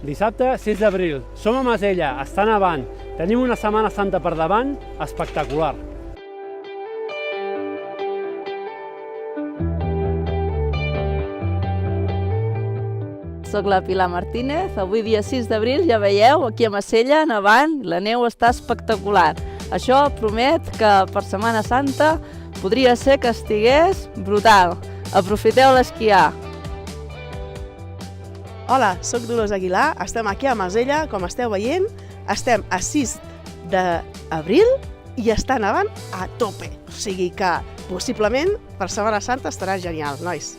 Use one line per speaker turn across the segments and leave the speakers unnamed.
Dissabte 6 d'abril. Som a Masella, està nevant. Tenim una Setmana Santa per davant espectacular.
Soc la Pilar Martínez, avui dia 6 d'abril, ja veieu, aquí a Masella, nevant, la neu està espectacular. Això promet que per Setmana Santa podria ser que estigués brutal. Aprofiteu l'esquiar.
Hola, soc Dolors Aguilar, estem aquí a Masella, com esteu veient, estem a 6 d'abril i està nevant a tope. O sigui que possiblement per Setmana Santa estarà genial, nois.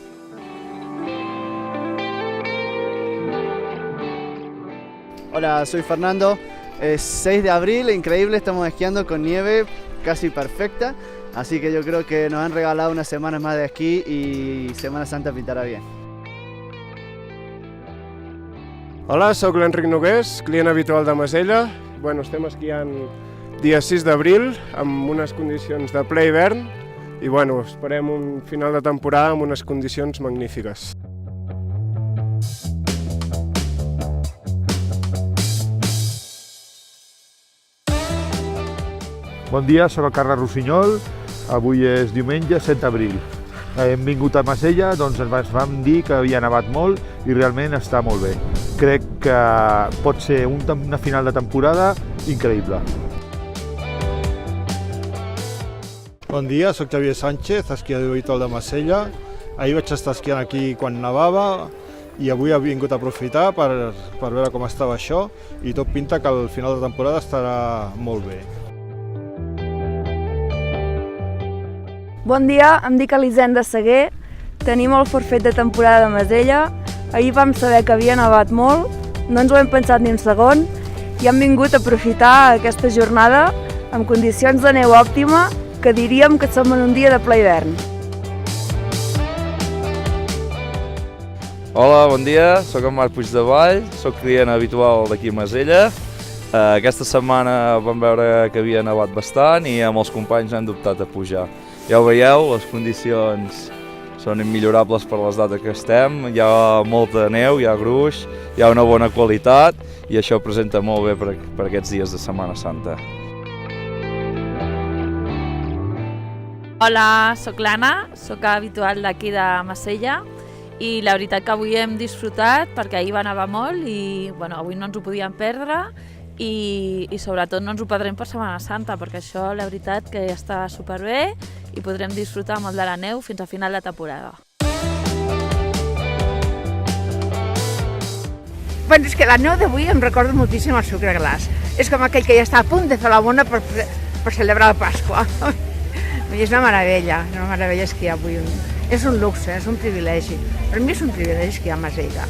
Hola, soy Fernando. Es 6 de abril, increíble, estamos esquiando con nieve casi perfecta, así que yo creo que nos han regalado unas semanas más de esquí y Semana Santa pintará bien.
Hola, soc l'Enric Nogués, client habitual de Masella. Estem esquiant dia 6 d'abril amb unes condicions de ple hivern i esperem un final de temporada amb unes condicions magnífiques.
Bon dia, soc el Carles Rossinyol, avui és diumenge 7 d'abril. Hem vingut a Masella, doncs ens vam dir que havia nevat molt i realment està molt bé. Crec que pot ser una final de temporada increïble.
Bon dia, soc Xavier Sánchez, esquiador habitual de Masella. Ahir vaig estar esquiant aquí quan nevava i avui he vingut a aprofitar per veure com estava això i tot pinta que al final de temporada estarà molt bé.
Bon dia, em dic Elisenda Seguer, tenim el forfet de temporada de Masella. Ahir vam saber que havia nevat molt, no ens ho hem pensat ni un segon i hem vingut a aprofitar aquesta jornada amb condicions de neu òptima que diríem que som en un dia de ple hivern.
Hola, bon dia, soc en Marc Puigdevall, soc client habitual d'aquí a Masella. Aquesta setmana vam veure que havia nevat bastant i amb els companys hem optat a pujar. Ja ho veieu, les condicions són immillorables per les dates que estem, hi ha molta neu, hi ha gruix, hi ha una bona qualitat i això presenta molt bé per aquests dies de Setmana Santa.
Hola, soc l'Anna, soc habitual d'aquí de Masella i la veritat que avui hem disfrutat perquè ahir va nevar molt i avui no ens ho podíem perdre i sobretot no ens ho perdrem per Setmana Santa perquè això la veritat que està superbé i podrem disfrutar molt de la neu fins a final de temporada.
És que la neu d'avui em recorda moltíssim el sucre glaç. És com aquell que ja està a punt de fer la bona per celebrar la Pasqua. És una meravella esquiar avui. És un luxe, és un privilegi. Per mi és un privilegi esquiar a Masella.